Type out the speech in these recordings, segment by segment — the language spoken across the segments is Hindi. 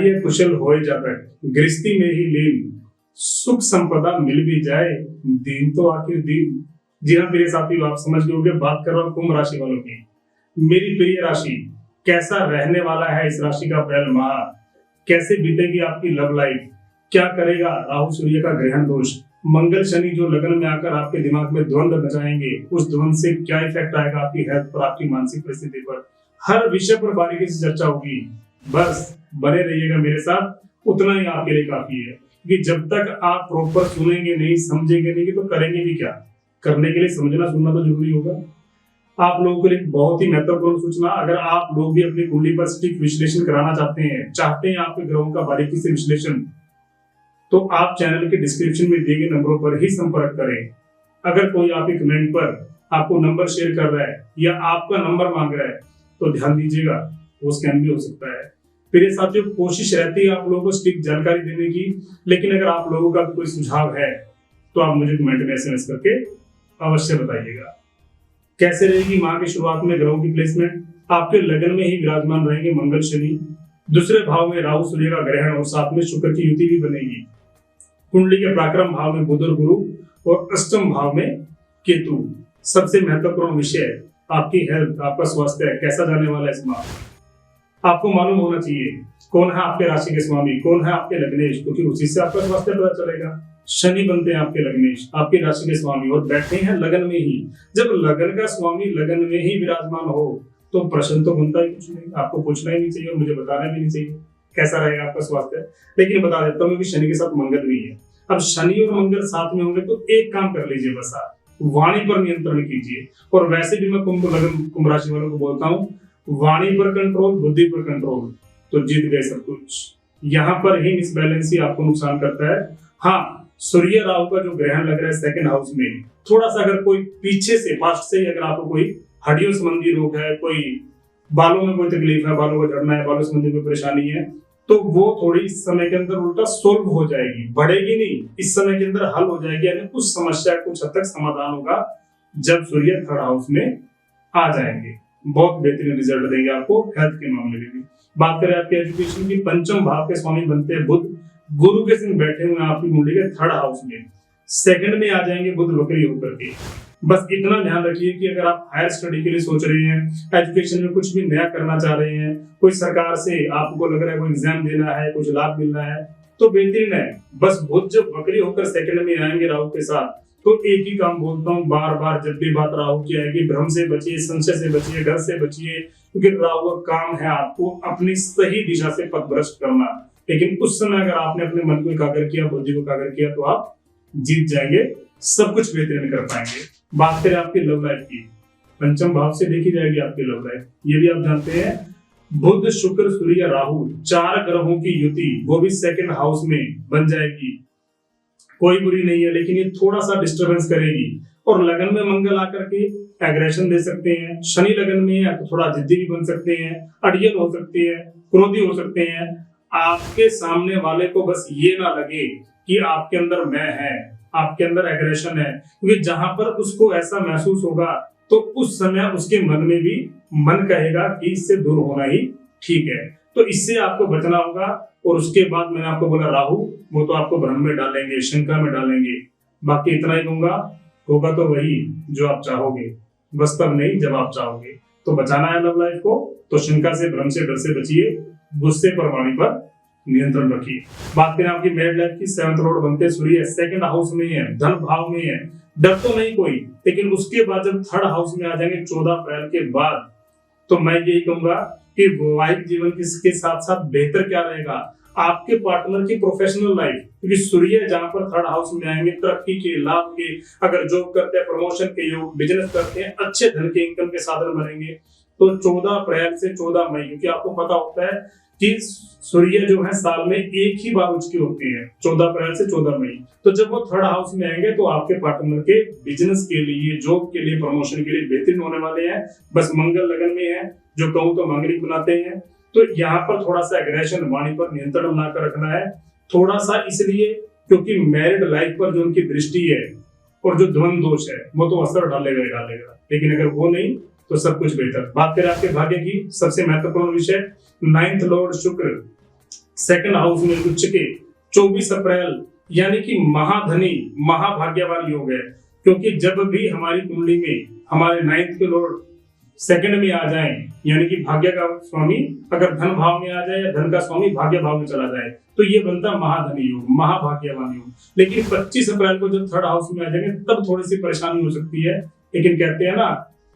कार्य कुशल होए जातक, गृहस्थी में ही लीन, सुख संपदा मिल भी जाए, दीन तो आखिर दीन। जी हाँ मेरे साथी, आप समझ गए होंगे, बात कर रहा हूँ कुंभ राशि वालों की। मेरी प्रिय राशि, कैसा रहने वाला है इस राशि का अप्रैल माह, कैसे बीतेगी आपकी लव लाइफ, क्या करेगा राहु सूर्य का ग्रहण दोष, मंगल शनि जो लगन में आकर आपके दिमाग में द्वंद्व बचाएंगे, उस द्वंद्व से क्या इफेक्ट आएगा आपकी हेल्थ पर, आपकी मानसिक परिस्थिति पर, हर विषय पर बारीकी से चर्चा होगी। बस बने रहिएगा मेरे साथ, उतना ही आपके लिए काफी है कि जब तक आप प्रॉपर सुनेंगे नहीं, समझेंगे नहीं, तो करेंगे भी क्या। करने के लिए समझना सुनना तो जरूरी होगा। आप लोगों के लिए बहुत ही महत्वपूर्ण सूचना, अगर आप लोग भी अपनी कुंडली पर सटीक विश्लेषण कराना चाहते हैं आपके ग्रहों का बारीकी से विश्लेषण, तो आप चैनल के डिस्क्रिप्शन में दिए गए नंबरों पर ही संपर्क करें। अगर कोई आपके कमेंट पर आपको नंबर शेयर कर रहा है या आपका नंबर मांग रहा है तो ध्यान दीजिएगा, वो स्कैम भी हो सकता है। मेरे साथियों, कोशिश रहती है आप लोगों को सटीक जानकारी देने की, लेकिन अगर आप लोगों का कोई सुझाव है तो आप मुझे कमेंट में SMS करके अवश्य बताइएगा। कैसे रहेगी माह की शुरुआत में ग्रहों की प्लेसमेंट? आपके लगन में ही विराजमान रहेंगे मंगल शनि, दूसरे भाव में राहु सूर्य का ग्रहण और साथ में शुक्र की युति भी बनेगी। कुंडली के पराक्रम भाव में बुध और गुरु और अष्टम भाव में केतु। सबसे महत्वपूर्ण विषय आपकी हेल्थ, आपका स्वास्थ्य कैसा जाने वाला है इस माह। आपको मालूम होना चाहिए कौन है आपके राशि के स्वामी, कौन है आपके लग्नेश, क्योंकि उसी से आपका स्वास्थ्य पता चलेगा। शनि बनते हैं आपके लग्नेश, आपकी राशि के स्वामी, और बैठे हैं लगन में ही। जब लगन का स्वामी लगन में ही विराजमान हो तो प्रश्न तो बनता ही कुछ नहीं, आपको पूछना ही नहीं चाहिए और मुझे बताना भी नहीं चाहिए कैसा रहेगा आपका स्वास्थ्य। लेकिन बता देता हूँ कि शनि के साथ मंगल भी है। अब शनि और मंगल साथ में होंगे तो एक काम कर लीजिए, बस आप वाणी पर नियंत्रण कीजिए। और वैसे भी मैं कुंभ राशि वालों को बोलता हूँ, वाणी पर कंट्रोल, बुद्धि पर कंट्रोल, तो जीत गए सब कुछ। यहाँ पर ही मिसबैलेंस ही आपको नुकसान करता है। हाँ, सूर्य राहु का जो ग्रहण लग रहा है सेकंड हाउस में, थोड़ा सा अगर कोई पीछे से पास्ट से ही अगर आपको कोई हड्डियों संबंधी रोग है, कोई बालों में कोई तकलीफ है, बालों का झड़ना है, बालों संबंधी कोई परेशानी है, तो वो थोड़ी इस समय के अंदर उल्टा सोल्व हो जाएगी, बढ़ेगी नहीं, इस समय के अंदर हल हो जाएगी। यानी उस समस्या कुछ हद तक समाधान होगा जब सूर्य थर्ड हाउस में आ जाएंगे। बहुत बेहतरीन रिजल्ट देंगे आपको हेल्थ के मामले में भी। बात करें आपके एजुकेशन की, पंचम भाव के स्वामी बनते हैं बुध, गुरु के संग बैठे हुए आपकी कुंडली के थर्ड हाउस में, सेकंड में आ जाएंगे बुध वक्री होकर के। बस इतना ध्यान रखिए कि अगर आप हायर स्टडी के लिए सोच रहे हैं, एजुकेशन में कुछ भी नया करना चाह रहे हैं, कोई सरकार से आपको लग रहा है कोई एग्जाम देना है, कुछ लाभ मिलना है, तो बेहतरीन है। बस बुध जब वक्री होकर सेकंड में आएंगे राहु के साथ, तो एक ही काम बोलता हूँ बार बार जब भी बात राहु की आएगी, भ्रम से बचिए, संशय से बचिए, डर से बचिए, क्योंकि राहु का काम है आपको अपनी सही दिशा से पथभ्रष्ट करना। लेकिन उस समय अगर आपने अपने मन को एकाग्र किया, बुद्धि को एकाग्र किया, तो आप जीत जाएंगे, सब कुछ बेहतरीन कर पाएंगे। बात करें आपकी लव लाइफ की, पंचम भाव से देखी जाएगी आपकी लव लाइफ। ये भी आप जानते हैं, बुध शुक्र सूर्य राहु, चार ग्रहों की युति, वो भी सेकंड हाउस में बन जाएगी। कोई बुरी नहीं है, लेकिन ये थोड़ा सा डिस्टरबेंस करेगी। और लगन में मंगल आकर के एग्रेशन दे सकते हैं। शनि लगन में है तो थोड़ा जिद्दी भी बन सकते हैं, अड़ियल हो सकते हैं, क्रोधी हो सकते हैं। आपके सामने वाले को बस ये ना लगे कि आपके अंदर मैं है, आपके अंदर एग्रेशन है, क्योंकि जहां पर उसको ऐसा महसूस होगा तो उस समय उसके मन में भी मन कहेगा कि इससे दूर होना ही ठीक है। तो इससे आपको बचना होगा। और उसके बाद मैंने आपको बोला राहु, वो तो आपको भ्रम में डालेंगे, शंका में डालेंगे। बाकी इतना ही कहूंगा, होगा तो वही जो आप चाहोगे, बस तब नहीं जब आप चाहोगे। तो बचाना है लव लाइफ को, तो शंका से, भ्रम से, डर से बचिए, गुस्से पर, वाणी पर नियंत्रण रखिए। बात करें आपकी मैरिड लाइफ की, 7th लॉर्ड बनते सूर्य सेकंड हाउस में है, धन भाव में है। डर तो नहीं कोई, लेकिन उसके बाद जब थर्ड हाउस में आ जाएंगे 14 अप्रैल के बाद, तो मैं यही कहूंगा कि वैवाहिक जीवन के साथ साथ बेहतर क्या रहेगा, आपके पार्टनर की प्रोफेशनल लाइफ, क्योंकि सूर्य जहां पर थर्ड हाउस में आएंगे, तरक्की के, लाभ के, अगर जॉब करते हैं प्रमोशन के योग, बिजनेस करते हैं अच्छे धन के इनकम के साधन बनेंगे। तो 14 अप्रैल से 14 मई, क्योंकि आपको पता होता है कि सूर्य जो है साल में एक ही बार उचकी होती है, 14 अप्रैल से 14 मई। तो जब वो थर्ड हाउस में आएंगे तो आपके पार्टनर के बिजनेस के लिए, जॉब के लिए, प्रमोशन के लिए बेहतरीन होने वाले हैं। बस मंगल लगन में है, जो कहूँ तो मांगलिक बनाते हैं। तो यहाँ पर थोड़ा सा एग्रेशन, वाणी पर नियंत्रण बनाकर रखना है, थोड़ा सा इसलिए क्योंकि मैरिड लाइफ पर जो उनकी दृष्टि है और जो द्वंद दोष है वो तो असर डालेगा। लेकिन अगर वो नहीं तो सब कुछ बेहतर। बात करें आपके भाग्य की, सबसे महत्वपूर्ण विषय 9th लॉर्ड शुक्र सेकंड हाउस में उच्च के 24 अप्रैल यानी कि महाधनी महाभाग्यवान योग है। क्योंकि जब भी हमारी कुंडली में हमारे 9th के लॉर्ड सेकंड में आ जाए, यानी कि भाग्य का स्वामी अगर धन भाव में आ जाए या धन का स्वामी भाग्य भाव में चला जाए, तो ये बनता महाधनी योग, महाभाग्यवान योग। लेकिन 25 अप्रैल को जब थर्ड हाउस में आ जाएंगे तब थोड़ी सी परेशानी हो सकती है। लेकिन कहते हैं ना,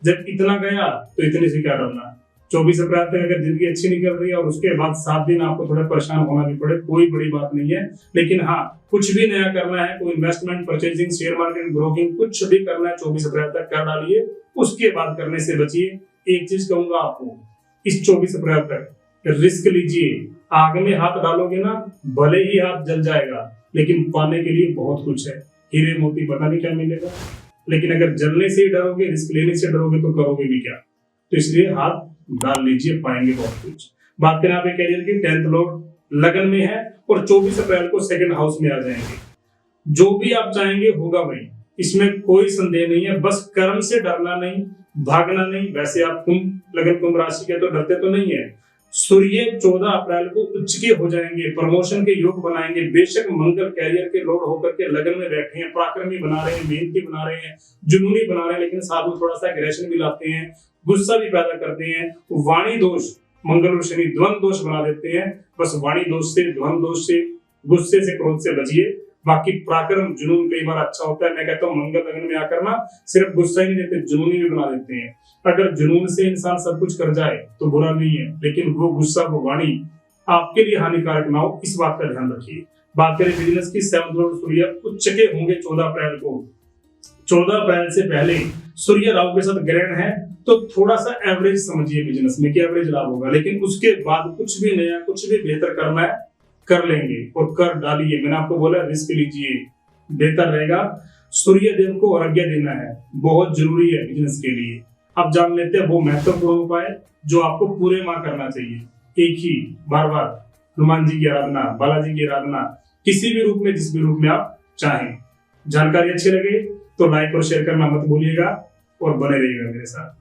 जब इतना गया तो इतने से क्या डरना। 24 अप्रैल तक अगर जिंदगी अच्छी निकल रही है और उसके बाद 7 दिन आपको थोड़ा परेशान होना भी पड़े, कोई बड़ी बात नहीं है। लेकिन हाँ, कुछ भी नया करना है, कोई investment, purchasing, share market, broking, कुछ भी करना है 24 अप्रैल तक कर डालिए, उसके बाद करने से बचिए। एक चीज कहूंगा आपको, इस 24 अप्रैल तक रिस्क लीजिए। आग में हाथ डालोगे ना, भले ही हाथ जल जाएगा, लेकिन पाने के लिए बहुत कुछ है। हीरे मोती पता नहीं क्या मिलेगा, लेकिन अगर जलने से ही डरोगे, रिस्क लेने से डरोगे तो करोगे भी क्या। तो इसलिए हाथ डाल लीजिए, पाएंगे बहुत कुछ। बात करें आपके कैरियर की, 10th लॉर्ड लगन में है और 24 अप्रैल को सेकंड हाउस में आ जाएंगे। जो भी आप चाहेंगे होगा वही, इसमें कोई संदेह नहीं है। बस कर्म से डरना नहीं, भागना नहीं। वैसे आप कुंभ राशि के तो डरते तो नहीं है। सूर्य 14 अप्रैल को उच्च के हो जाएंगे, प्रमोशन के योग बनाएंगे। बेशक मंगल कैरियर के लॉर्ड होकर के लगन में बैठे हैं, पराक्रमी बना रहे हैं, मेहनती बना रहे हैं, जुनूनी बना रहे हैं, लेकिन साथ में थोड़ा सा एग्रेशन भी लाते हैं, गुस्सा भी पैदा करते हैं। वाणी दोष, मंगल और शनि द्वंद दोष बना देते हैं। बस वाणी दोष से, द्वंद दोष से, गुस्से से, क्रोध से बचिए। बाकी पराक्रम, जुनून कई बार अच्छा होता है। मैं कहता हूँ मंगल लगन में आकर ना सिर्फ गुस्सा ही नहीं देते, जुनूनी भी बना देते हैं। अगर जुनून से इंसान सब कुछ कर जाए तो बुरा नहीं है, लेकिन वो गुस्सा, वो वाणी आपके लिए हानिकारक ना हो, इस बात का ध्यान रखिए। बात करें बिजनेस की, 7th लॉर्ड सूर्य उच्च के होंगे 14 अप्रैल को। 14 अप्रैल से पहले सूर्य राहु के साथ ग्रहण है, तो थोड़ा सा एवरेज समझिए बिजनेस में कि एवरेज लाभ होगा। लेकिन उसके बाद कुछ भी नया, कुछ भी बेहतर करना है, कर लेंगे और कर डालिए। मैंने आपको बोला रिस्क लीजिए, बेहतर रहेगा। सूर्य देव को अर्घ्य देना है, बहुत जरूरी है बिजनेस के लिए। अब जान लेते हैं वो महत्वपूर्ण उपाय जो आपको पूरे माह करना चाहिए। एक ही बार बार हनुमान जी की आराधना, बालाजी की आराधना, किसी भी रूप में, जिस भी रूप में आप चाहें। जानकारी अच्छी लगे तो लाइक और शेयर करना मत भूलिएगा और बने रहिएगा मेरे साथ।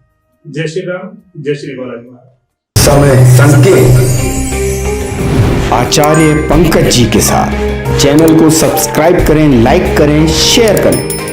जय श्री राम, जय श्री बालाजी महाराज। समय संकेत आचार्य पंकज जी के साथ। चैनल को सब्सक्राइब करें, लाइक करें, शेयर करें।